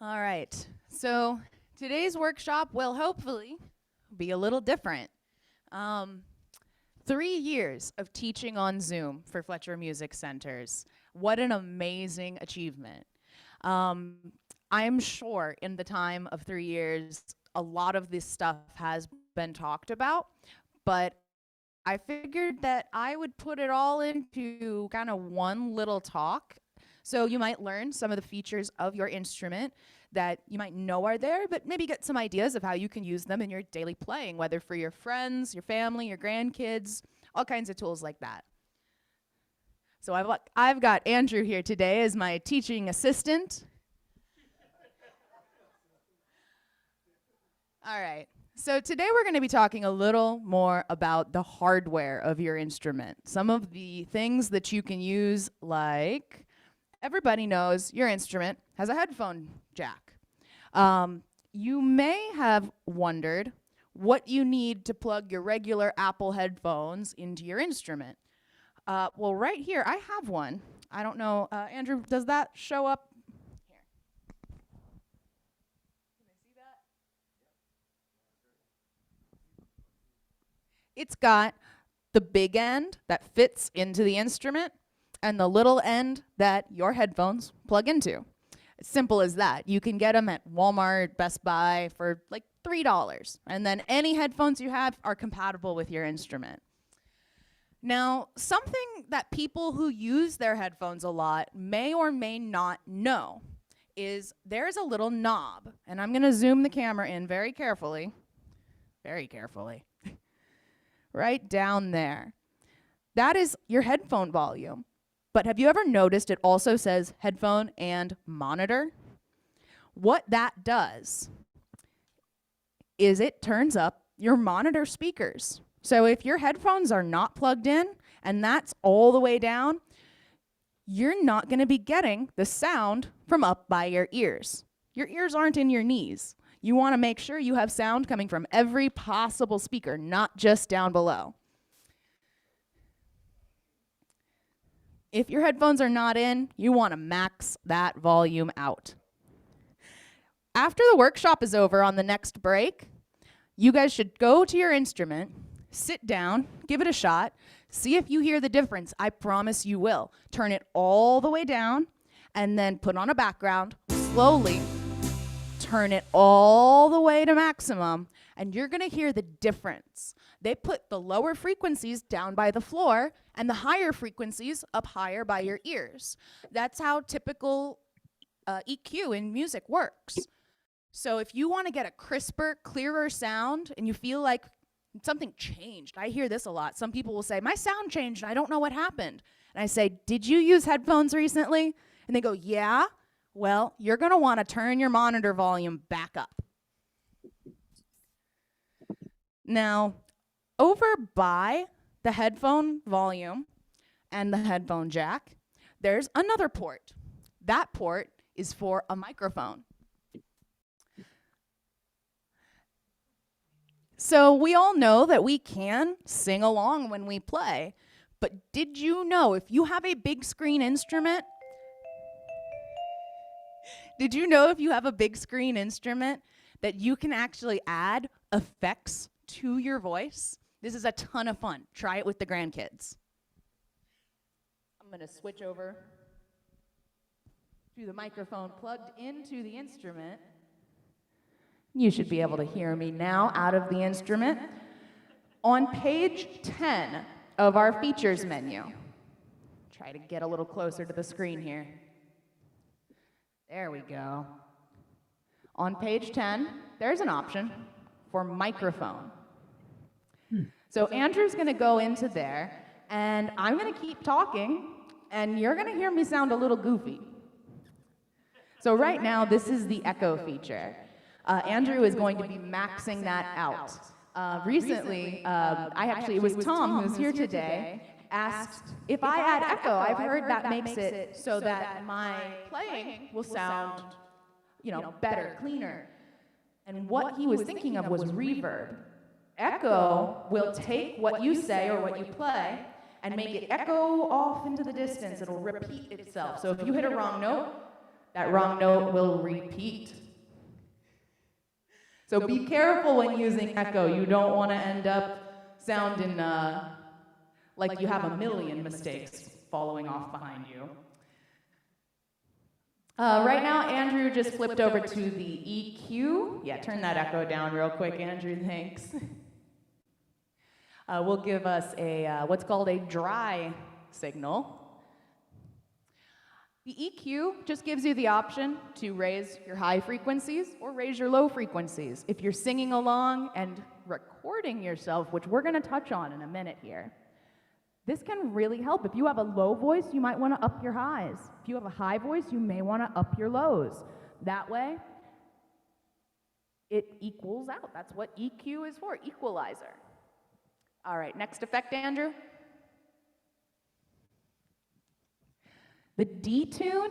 All right, so today's workshop will hopefully be a little different. 3 years of teaching on Zoom for Fletcher Music Centers. What an amazing achievement. I'm sure in the time of 3 years, a lot of this stuff has been talked about, but I figured that I would put it all into kind of one little talk. So you might learn some of the features of your instrument that you might know are there, but maybe get some ideas of how you can use them in your daily playing, whether for your friends, your family, your grandkids, all kinds of tools like that. So I've got Andrew here today as my teaching assistant. All right. So today we're going to be talking a little more about the hardware of your instrument. Some of the things that you can use, like everybody knows your instrument has a headphone jack. You may have wondered what you need to plug your regular Apple headphones into your instrument. Well, right here, I have one. I don't know, Andrew, does that show up? Here. Can I see that? It's got the big end that fits into the instrument and the little end that your headphones plug into. It's simple as that. You can get them at Walmart, Best Buy for like $3. And then any headphones you have are compatible with your instrument. Now, something that people who use their headphones a lot may or may not know is there's a little knob. And I'm going to zoom the camera in very carefully. Very carefully. Right down there. That is your headphone volume. But have you ever noticed it also says headphone and monitor? What that does is it turns up your monitor speakers. So if your headphones are not plugged in and that's all the way down, you're not going to be getting the sound from up by your ears. Your ears aren't in your knees. You want to make sure you have sound coming from every possible speaker, not just down below. If your headphones are not in, you want to max that volume out. After the workshop is over on the next break, you guys should go to your instrument, sit down, give it a shot, see if you hear the difference. I promise you will. Turn it all the way down, and then put on a background, slowly turn it all the way to maximum, and you're going to hear the difference. They put the lower frequencies down by the floor and the higher frequencies up higher by your ears. That's how typical EQ in music works. So if you want to get a crisper, clearer sound and you feel like something changed, I hear this a lot. Some people will say, my sound changed, I don't know what happened. And I say, did you use headphones recently? And they go, yeah. Well, you're going to want to turn your monitor volume back up. Now, over by the headphone volume and the headphone jack, there's another port. That port is for a microphone. So we all know that we can sing along when we play, but did you know if you have a big screen instrument, that you can actually add effects to your voice? This is a ton of fun. Try it with the grandkids. I'm going to switch over to the microphone plugged into the instrument. You should be able to hear me now out of the instrument. On page 10 of our features menu, try to get a little closer to the screen here. There we go. On page 10, there's an option for microphone. So Andrew's going to go into there, and I'm going to keep talking, and you're going to hear me sound a little goofy. So right now, this is the echo feature. Andrew is going to be maxing that out. Recently, it was Tom, who's here today, asked if I add echo. I've heard that makes it so that my playing will sound, better, cleaner. And what he was thinking of was reverb. Echo will take what you say or what you play and make it echo off into the distance. It'll repeat itself. So if you hit a wrong note, That wrong note will repeat. So be careful when using echo. You don't want to end up sounding like you have a million mistakes following off behind you. Right now, Andrew just flipped over to the EQ. Yeah, turn that echo down real quick, Andrew, thanks. Will give us a what's called a dry signal. The EQ just gives you the option to raise your high frequencies or raise your low frequencies. If you're singing along and recording yourself, which we're going to touch on in a minute here, this can really help. If you have a low voice, you might want to up your highs. If you have a high voice, you may want to up your lows. That way, it equals out. That's what EQ is for, equalizer. All right, next effect, Andrew. The detune,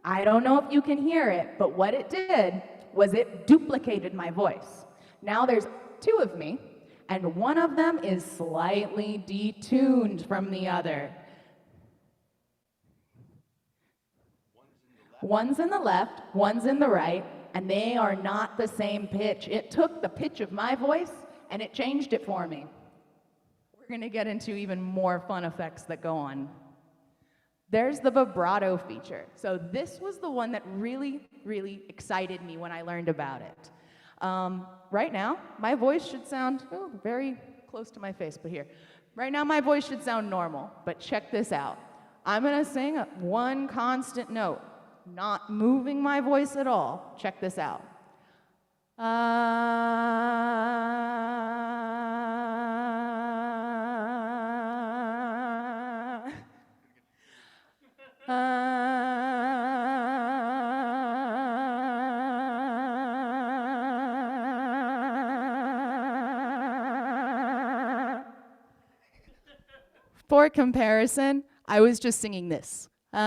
I don't know if you can hear it, but what it did was it duplicated my voice. Now there's two of me, and one of them is slightly detuned from the other. One's in the left, one's in the right, and they are not the same pitch. It took the pitch of my voice, and it changed it for me. We're going to get into even more fun effects that go on. There's the vibrato feature. So this was the one that really, really excited me when I learned about it. Right now, my voice should sound very close to my face, but here. Right now, my voice should sound normal, but check this out. I'm going to sing one constant note, not moving my voice at all. Check this out. For comparison, I was just singing this. So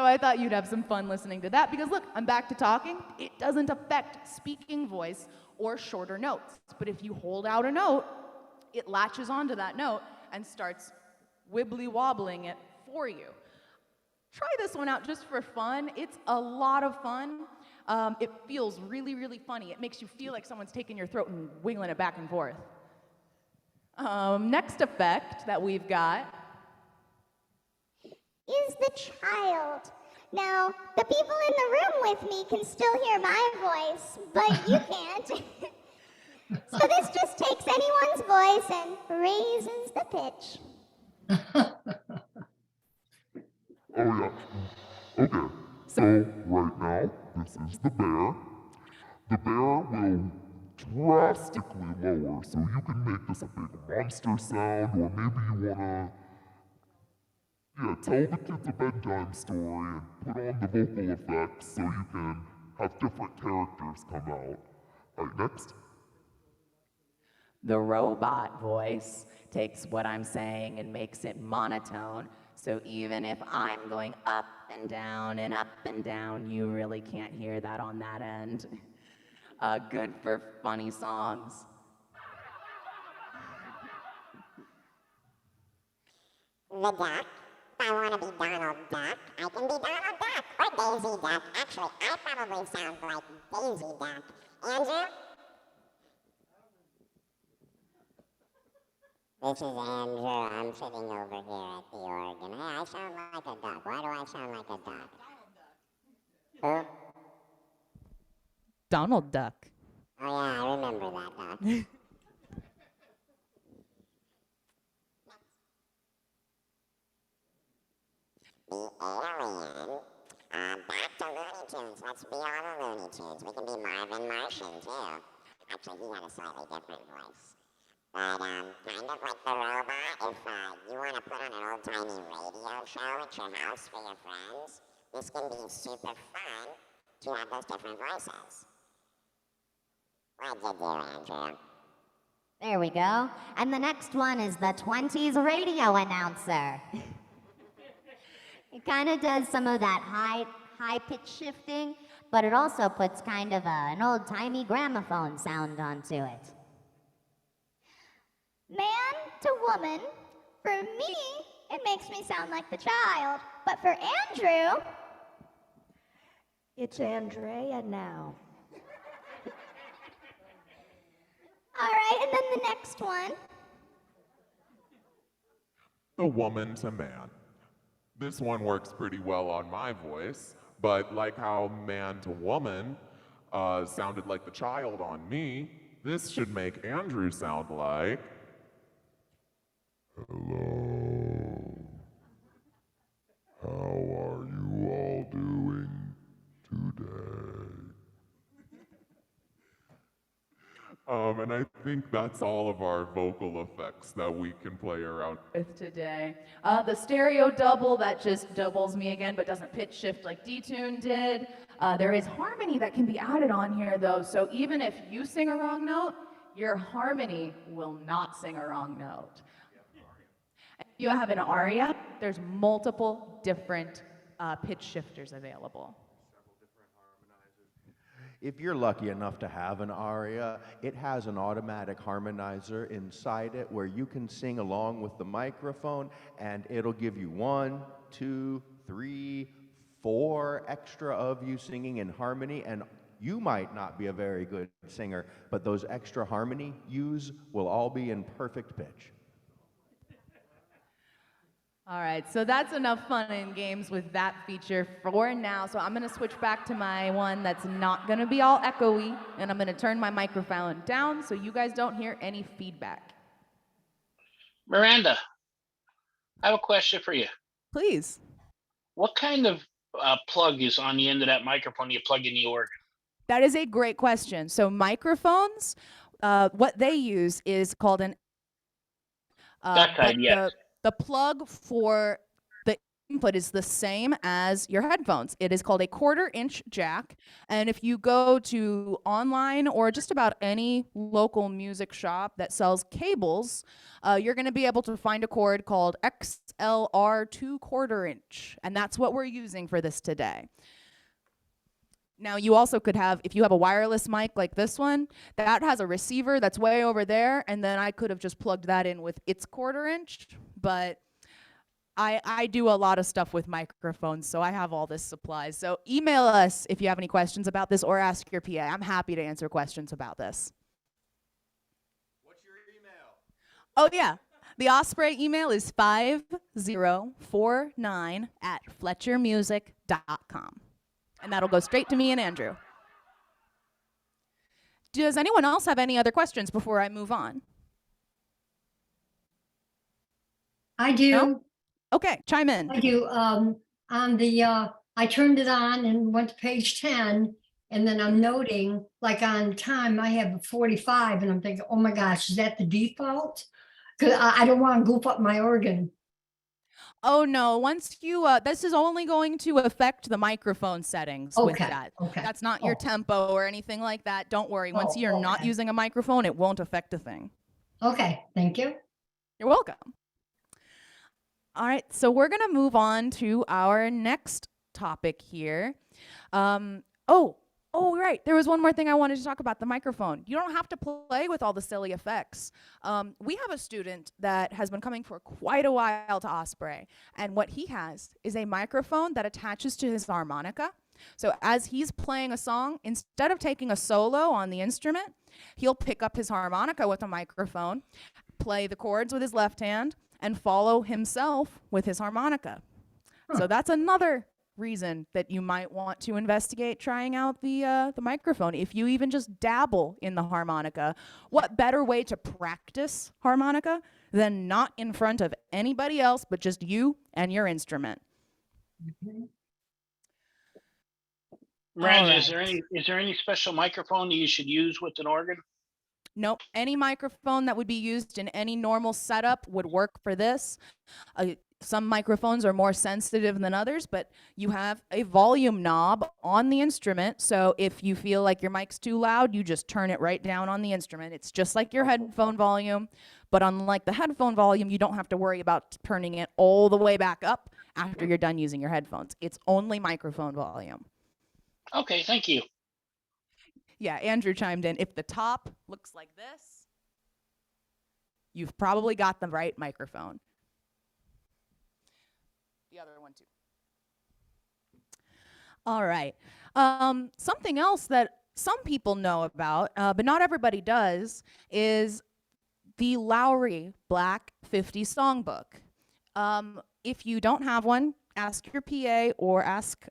I thought you'd have some fun listening to that because look, I'm back to talking. It doesn't affect speaking voice or shorter notes. But if you hold out a note, it latches onto that note and starts wibbly wobbling it for you. Try this one out just for fun. It's a lot of fun. It feels really, really funny. It makes you feel like someone's taking your throat and wiggling it back and forth. Next effect that we've got is the child. Now, the people in the room with me can still hear my voice, but you can't. So this just takes anyone's voice and raises the pitch. Oh yeah. Okay. So right now, this is the bear. The bear will drastically lower, so you can make this a big monster sound, or maybe you wanna tell the kids a bedtime story and put on the vocal effects so you can have different characters come out. Alright, next. the robot voice takes what I'm saying and makes it monotone. So even if I'm going up and down, you really can't hear that on that end. Good for funny songs. The duck. I want to be Donald Duck. I can be Donald Duck or Daisy Duck. Actually, I probably sound like Daisy Duck. Andrew? This is Andrew. I'm sitting over here at the organ. Hey, I sound like a duck. Why do I sound like a duck? Who? Donald Duck. Oh yeah, I remember that duck. The alien. Back to Looney Tunes. Let's be all the Looney Tunes. We can be Marvin Martian, too. Actually, he had a slightly different voice. But, kind of like the robot, if you want to put on an old-timey radio show at your house for your friends, this can be super fun to have those different voices. What'd you do, Andrew? There we go. And the next one is the 20s radio announcer. It kind of does some of that high pitch shifting, but it also puts kind of an old-timey gramophone sound onto it. Man, to woman, for me, it makes me sound like the child. But for Andrew, It's Andrea now. all right, and then the next one. The woman to man. This one works pretty well on my voice, but like how man to woman sounded like the child on me, this should make Andrew sound like. Hello. How are you all doing today? And I think that's all of our vocal effects that we can play around With today. The stereo double, that just doubles me again, but doesn't pitch shift like D-Tune did. There is harmony that can be added on here, though, so even if you sing a wrong note, your harmony will not sing a wrong note. If you have an aria, there's multiple different pitch shifters available. If you're lucky enough to have an aria, it has an automatic harmonizer inside it where you can sing along with the microphone, and it'll give you 1, 2, 3, 4 extra of you singing in harmony. And you might not be a very good singer, but those extra harmony U's will all be in perfect pitch. All right, so that's enough fun and games with that feature for now. So I'm gonna switch back to my one that's not gonna be all echoey, and I'm gonna turn my microphone down so you guys don't hear any feedback. Miranda, I have a question for you. Please. What kind of plug is on the end of that microphone you plug in the organ? That is a great question. So microphones, what they use is called an That kind, but yes. the plug for the input is the same as your headphones. It is called a 1/4-inch jack. And if you go to online or just about any local music shop that sells cables, you're going to be able to find a cord called XLR 2/4-inch. And that's what we're using for this today. Now, you also could have, if you have a wireless mic like this one, that has a receiver that's way over there, and then I could have just plugged that in with its 1/4-inch, but I do a lot of stuff with microphones, so I have all this supplies. So email us if you have any questions about this, or ask your PA. I'm happy to answer questions about this. What's your email? Oh, yeah. The Osprey email is 5049@fletchermusic.com. And that'll go straight to me and Andrew. Does anyone else have any other questions before I move on? I do. No? Okay, chime in. I do. On the, I turned it on and went to page 10, and then I'm noting, like on time, I have a 45, and I'm thinking, oh my gosh, is that the default? Because I don't want to goof up my organ. Oh, no. Once you, this is only going to affect the microphone settings with Okay, that. okay. That's not your Oh. tempo or anything like that. Don't worry. Once Oh, you're not okay. using a microphone, it won't affect a thing. Okay, thank you. You're welcome. All right, so we're going to move on to our next topic here. Right. There was one more thing I wanted to talk about, the microphone. You don't have to play with all the silly effects. We have a student that has been coming for quite a while to Osprey, and what he has is a microphone that attaches to his harmonica. So as he's playing a song, instead of taking a solo on the instrument, he'll pick up his harmonica with a microphone, play the chords with his left hand, and follow himself with his harmonica. So that's another reason that you might want to investigate trying out the microphone. If you even just dabble in the harmonica, what better way to practice harmonica than not in front of anybody else but just you and your instrument? Miranda, All is there any special microphone that you should use with an organ? Nope. Any microphone that would be used in any normal setup would work for this. Some microphones are more sensitive than others, but you have a volume knob on the instrument. So if you feel like your mic's too loud, you just turn it right down on the instrument. It's just like your headphone volume, but unlike the headphone volume, you don't have to worry about turning it all the way back up after you're done using your headphones. It's only microphone volume. Okay, thank you. Yeah, Andrew chimed in. If the top looks like this, you've probably got the right microphone. The other one too. All right. Something else that some people know about, but not everybody does, is the Lowrey Black 50 Songbook. If you don't have one, ask your PA or ask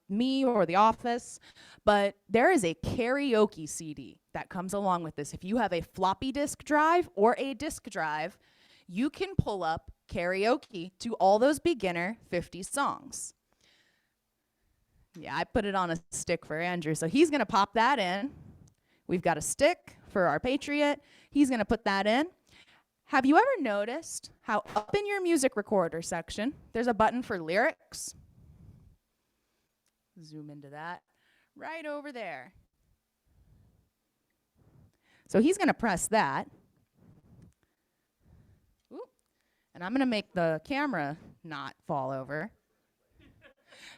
me or the office, but there is a karaoke CD that comes along with this. If you have a floppy disk drive or a disk drive, you can pull up karaoke to all those beginner 50 songs. Yeah, I put it on a stick for Andrew, so he's gonna pop that in. We've got a stick for our Patriot. He's gonna put that in. Have you ever noticed how up in your music recorder section, there's a button for lyrics? Zoom into that. Right over there. So he's gonna press that. Ooh. And I'm gonna make the camera not fall over.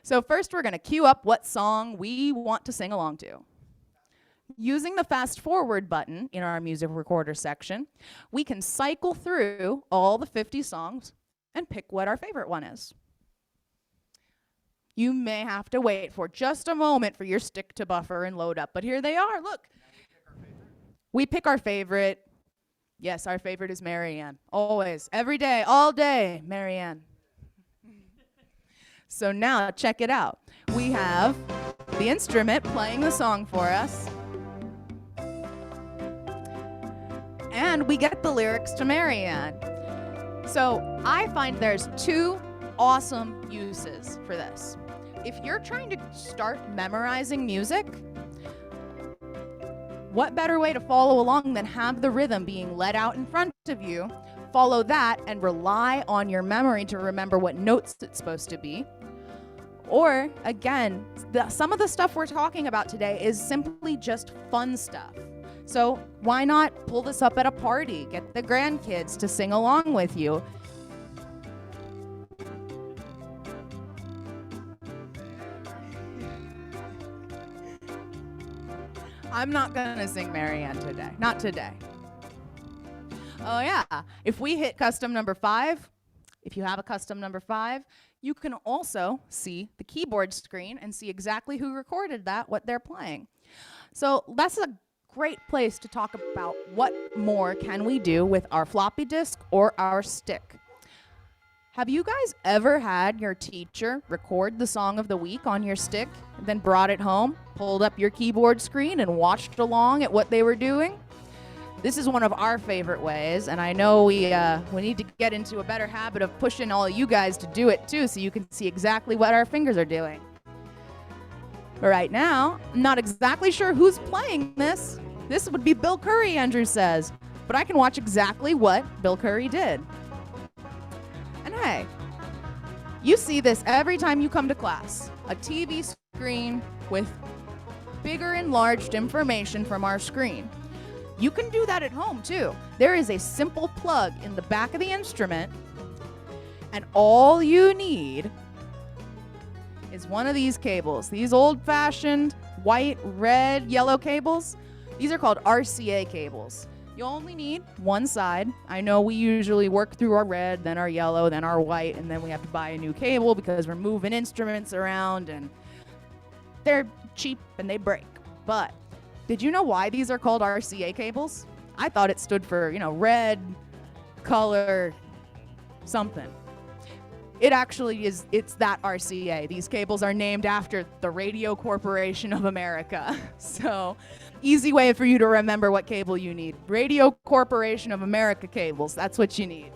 So first we're gonna queue up what song we want to sing along to. Using the fast forward button in our music recorder section, we can cycle through all the 50 songs and pick what our favorite one is. You may have to wait for just a moment for your stick to buffer and load up, but here they are, look. We pick our favorite. Yes, our favorite is Marianne. Always, every day, all day, Marianne. So now check it out. We have the instrument playing the song for us. And we get the lyrics to Marianne. So I find there's two awesome uses for this. If you're trying to start memorizing music, what better way to follow along than have the rhythm being let out in front of you, follow that, and rely on your memory to remember what notes it's supposed to be. Or, again, some of the stuff we're talking about today is simply just fun stuff. So why not pull this up at a party? Get the grandkids to sing along with you. I'm not gonna sing Marianne today. Not today. Oh yeah, if we hit custom number 5, if you have a custom number 5, you can also see the keyboard screen and see exactly who recorded that, what they're playing. So that's a great place to talk about what more can we do with our floppy disk or our stick. Have you guys ever had your teacher record the song of the week on your stick, then brought it home, pulled up your keyboard screen, and watched along at what they were doing? This is one of our favorite ways, and I know we need to get into a better habit of pushing all you guys to do it too, so you can see exactly what our fingers are doing. But right now, I'm not exactly sure who's playing this. This would be Bill Curry, Andrew says, but I can watch exactly what Bill Curry did. And hey, you see this every time you come to class. A TV screen with bigger enlarged information from our screen. You can do that at home too. There is a simple plug in the back of the instrument, and all you need is one of these cables. These old-fashioned white, red, yellow cables. These are called RCA cables. You only need one side. I know we usually work through our red, then our yellow, then our white, and then we have to buy a new cable because we're moving instruments around and they're cheap and they break. But did you know why these are called RCA cables? I thought it stood for, red, color, something. It actually is, it's that RCA. These cables are named after the Radio Corporation of America. So, easy way for you to remember what cable you need. Radio Corporation of America cables, that's what you need.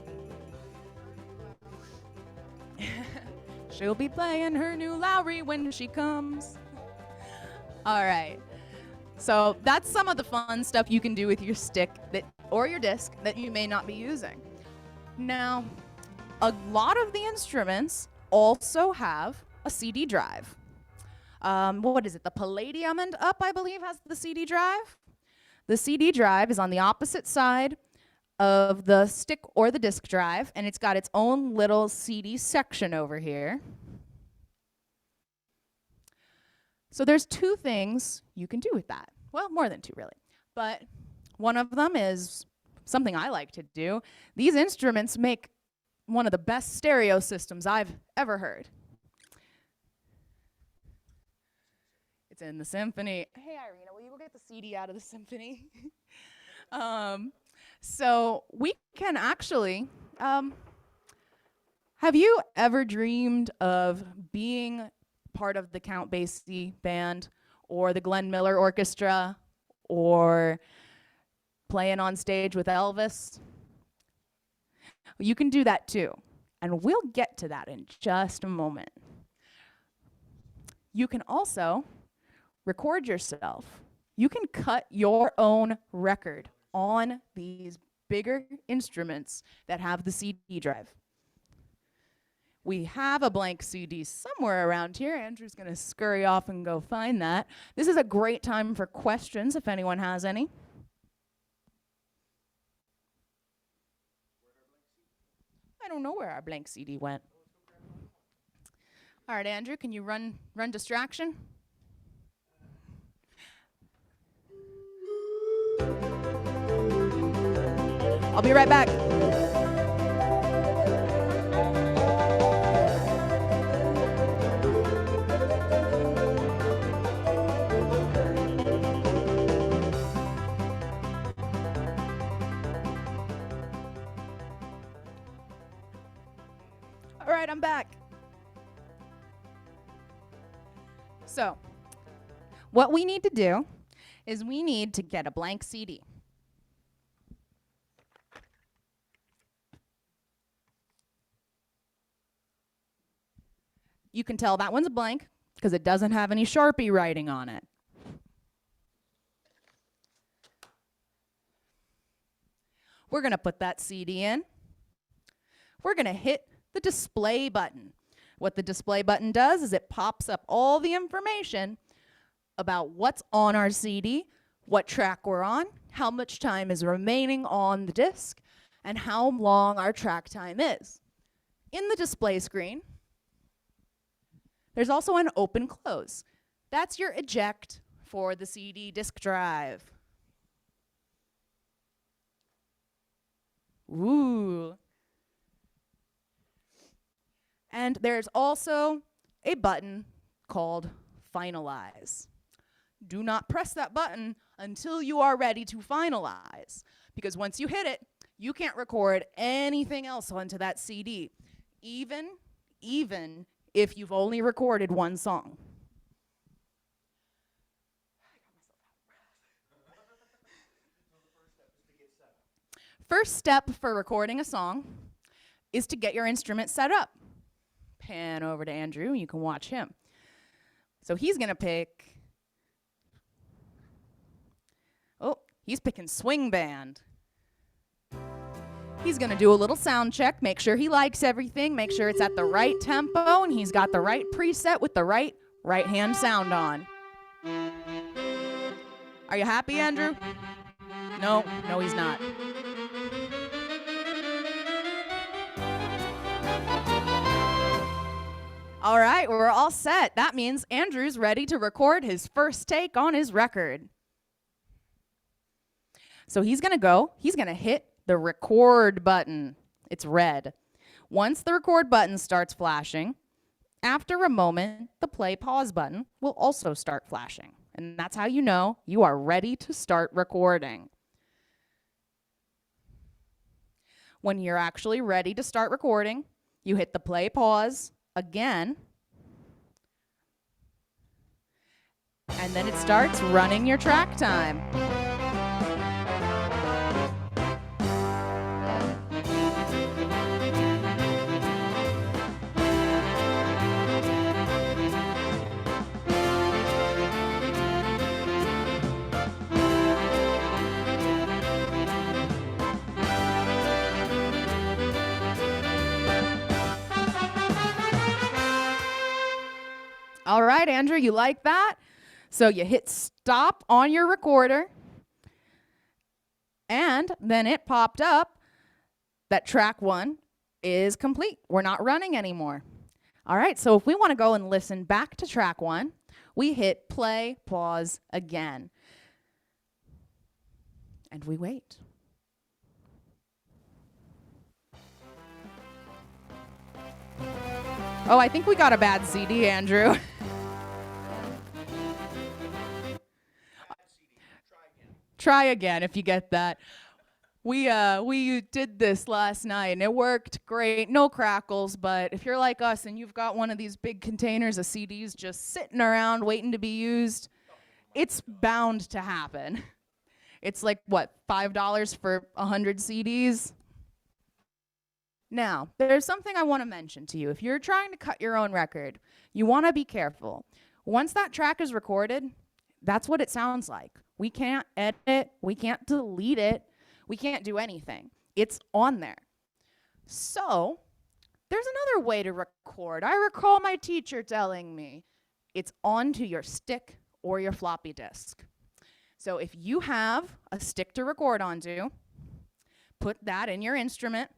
She'll be playing her new Lowrey when she comes. All right. So that's some of the fun stuff you can do with your stick or your disc that you may not be using. Now, a lot of the instruments also have a CD drive. What is it? The Palladium and up, I believe, has the CD drive. The CD drive is on the opposite side of the stick or the disc drive, and it's got its own little CD section over here. So there's two things you can do with that. Well, more than two, really. But one of them is something I like to do, these instruments make one of the best stereo systems I've ever heard. It's in the symphony. Hey, Irina, will you go get the CD out of the symphony? So we can actually, have you ever dreamed of being part of the Count Basie band or the Glenn Miller Orchestra or playing on stage with Elvis? You can do that too, and we'll get to that in just a moment. You can also record yourself. You can cut your own record on these bigger instruments that have the CD drive. We have a blank CD somewhere around here. Andrew's going to scurry off and go find that. This is a great time for questions if anyone has any. I don't know where our blank CD went. All right, Andrew, can you run distraction? I'll be right back. All right, I'm back. So, what we need to do is we need to get a blank CD. You can tell that one's blank because it doesn't have any Sharpie writing on it. We're going to put that CD in. We're going to hit the display button. What the display button does is it pops up all the information about what's on our CD, what track we're on, how much time is remaining on the disc, and how long our track time is. In the display screen, there's also an open close. That's your eject for the CD disk drive. Ooh. And there's also a button called Finalize. Do not press that button until you are ready to finalize, because once you hit it, you can't record anything else onto that CD, even if you've only recorded one song. First step for recording a song is to get your instrument set up. Pan over to Andrew, you can watch him. So he's gonna pick, he's picking swing band. He's gonna do a little sound check, make sure he likes everything, make sure it's at the right tempo, and he's got the right preset with the right hand sound on. Are you happy, Andrew? No, he's not. All right, we're all set. That means Andrew's ready to record his first take on his record. So he's gonna hit the record button. It's red. Once the record button starts flashing, after a moment, the play pause button will also start flashing. And that's how you know you are ready to start recording. When you're actually ready to start recording, you hit the play pause again, and then it starts running your track time. All right, Andrew, you like that? So you hit stop on your recorder, and then it popped up that track 1 is complete. We're not running anymore. All right, so if we want to go and listen back to track 1, we hit play, pause again. And we wait. Oh, I think we got a bad CD, Andrew. Try again if you get that. We did this last night and it worked great. No crackles, but if you're like us and you've got one of these big containers of CDs just sitting around waiting to be used, it's bound to happen. It's like, what, $5 for 100 CDs? Now, there's something I want to mention to you. If you're trying to cut your own record, you want to be careful. Once that track is recorded, that's what it sounds like. We can't edit it. We can't delete it. We can't do anything. It's on there. So, there's another way to record. I recall my teacher telling me it's onto your stick or your floppy disk. So if you have a stick to record onto, put that in your instrument,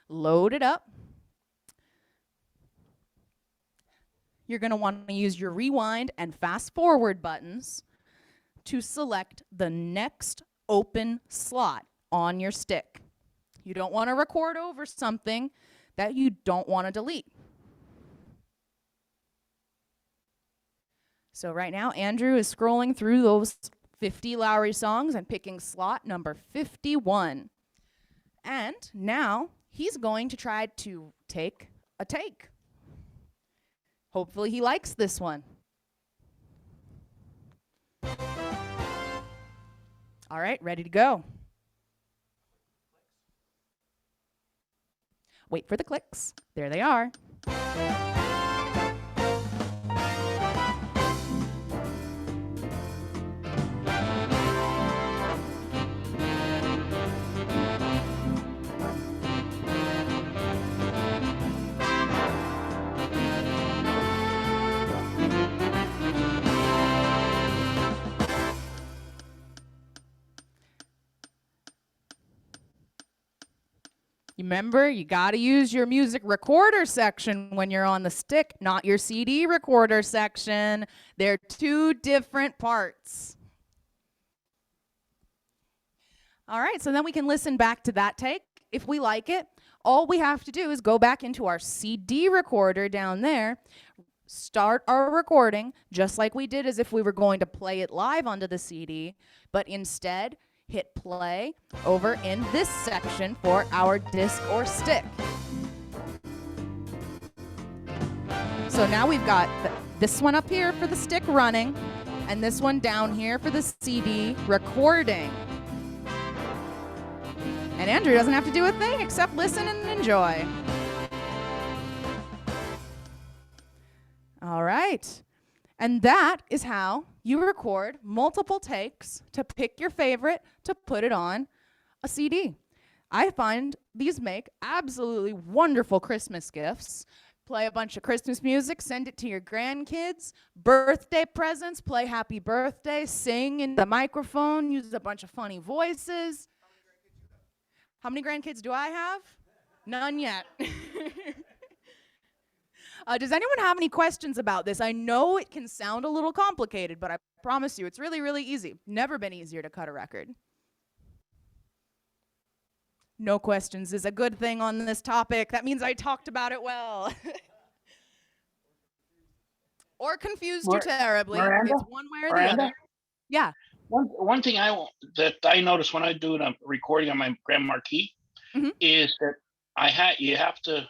load it up. You're going to want to use your rewind and fast forward buttons to select the next open slot on your stick. You don't want to record over something that you don't want to delete. So right now, Andrew is scrolling through those 50 Lowrey songs and picking slot number 51. And now he's going to try to take a take. Hopefully he likes this one. All right, ready to go. Wait for the clicks. There they are. Remember, you got to use your music recorder section when you're on the stick, not your CD recorder section. They're two different parts. All right, so then we can listen back to that take. If we like it, all we have to do is go back into our CD recorder down there, start our recording, just like we did as if we were going to play it live onto the CD, but instead, hit play over in this section for our disc or stick. So now we've got this one up here for the stick running, and this one down here for the CD recording. And Andrew doesn't have to do a thing except listen and enjoy. All right. And that is how you record multiple takes to pick your favorite to put it on a CD. I find these make absolutely wonderful Christmas gifts. Play a bunch of Christmas music, send it to your grandkids. Birthday presents, play happy birthday, sing in the microphone, use a bunch of funny voices. How many grandkids do I have? None yet. Does anyone have any questions about this? I know it can sound a little complicated, but I promise you it's really, really easy. Never been easier to cut a record. No questions is a good thing on this topic. That means I talked about it well. Or confused you terribly. Miranda? It's one way or the Miranda? other. Yeah. One thing that I notice when I do a recording on my Grand Marquis is that you have to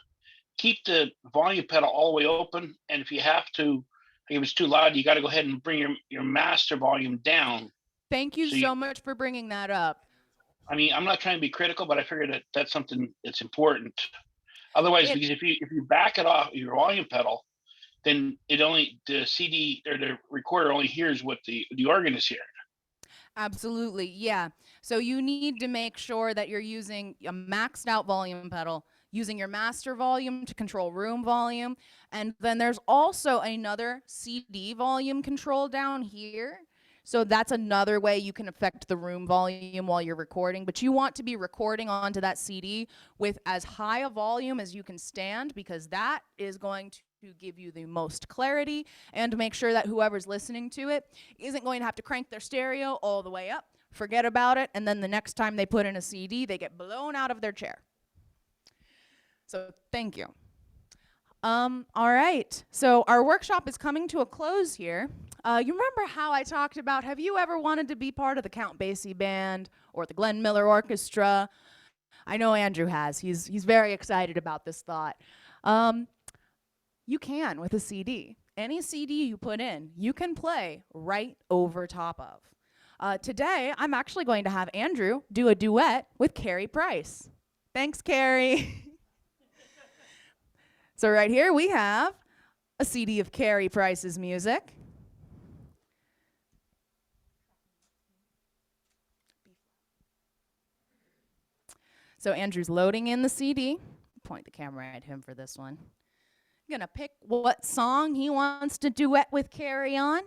keep the volume pedal all the way open, and if it's too loud, you got to go ahead and bring your master volume down. Thank you so much for bringing that up. I mean, I'm not trying to be critical, but I figured that's something that's important. Otherwise, because if you back it off your volume pedal, then the CD or the recorder only hears what the organ is hearing. Absolutely, yeah. So you need to make sure that you're using a maxed out volume pedal, using your master volume to control room volume. And then there's also another CD volume control down here. So that's another way you can affect the room volume while you're recording. But you want to be recording onto that CD with as high a volume as you can stand, because that is going to give you the most clarity and make sure that whoever's listening to it isn't going to have to crank their stereo all the way up, forget about it, and then the next time they put in a CD, they get blown out of their chair. So thank you. All right. So our workshop is coming to a close here. You remember how I talked about, have you ever wanted to be part of the Count Basie Band or the Glenn Miller Orchestra? I know Andrew has. He's very excited about this thought. You can with a CD. Any CD you put in, you can play right over top of. Today, I'm actually going to have Andrew do a duet with Carrie Price. Thanks, Carrie. So right here we have a CD of Carrie Price's music. So Andrew's loading in the CD. Point the camera at him for this one. I'm gonna pick what song he wants to duet with Carrie on.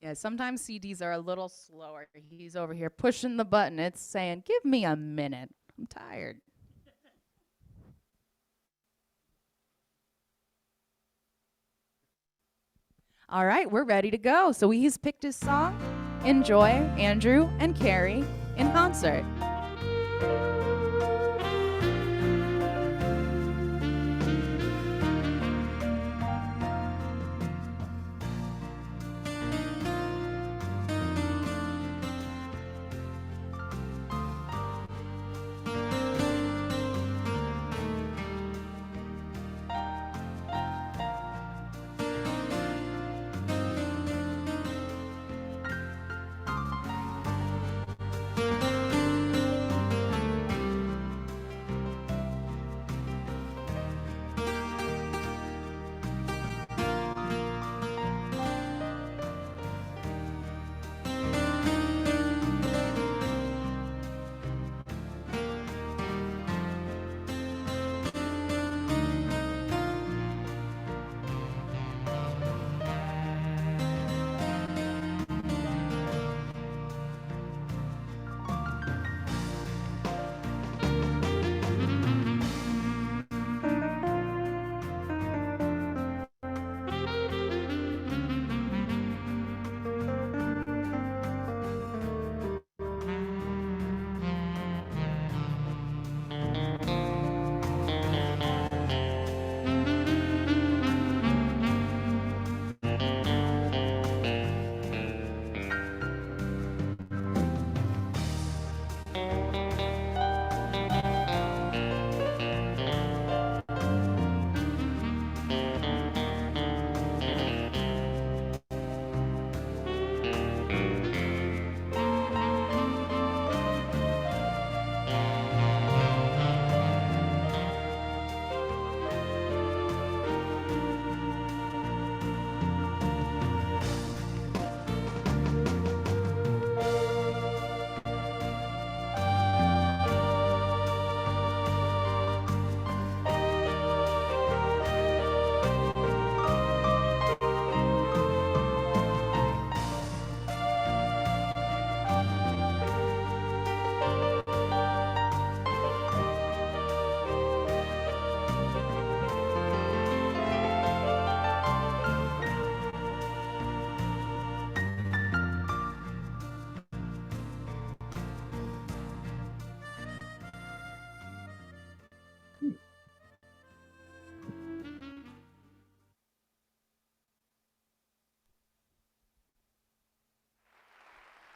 Yeah, sometimes CDs are a little slower. He's over here pushing the button. It's saying, give me a minute. I'm tired. All right, we're ready to go. So he's picked his song. Enjoy Andrew and Carrie in concert.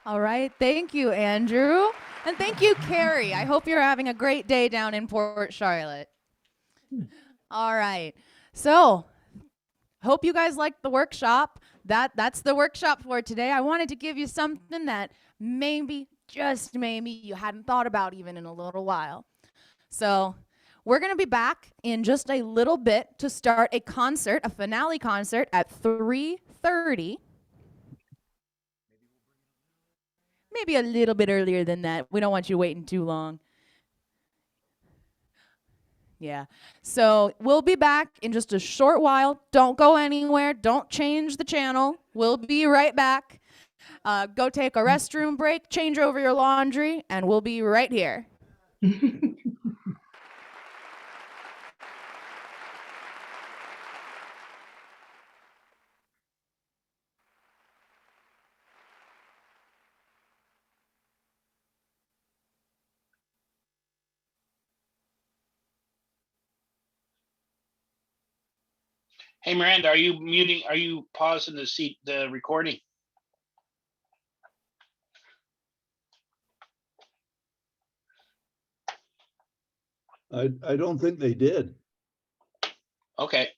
All right, thank you, Andrew. And thank you, Carrie. I hope you're having a great day down in Port Charlotte. All right, so hope you guys liked the workshop. That's the workshop for today. I wanted to give you something that maybe, just maybe, you hadn't thought about even in a little while. So we're going to be back in just a little bit to start a concert, a finale concert at 3:30. Maybe a little bit earlier than that. We don't want you waiting too long. Yeah. So we'll be back in just a short while. Don't go anywhere. Don't change the channel. We'll be right back. Go take a restroom break, change over your laundry, and we'll be right here. Hey, Miranda, are you muting? Are you pausing the recording? I don't think they did. Okay.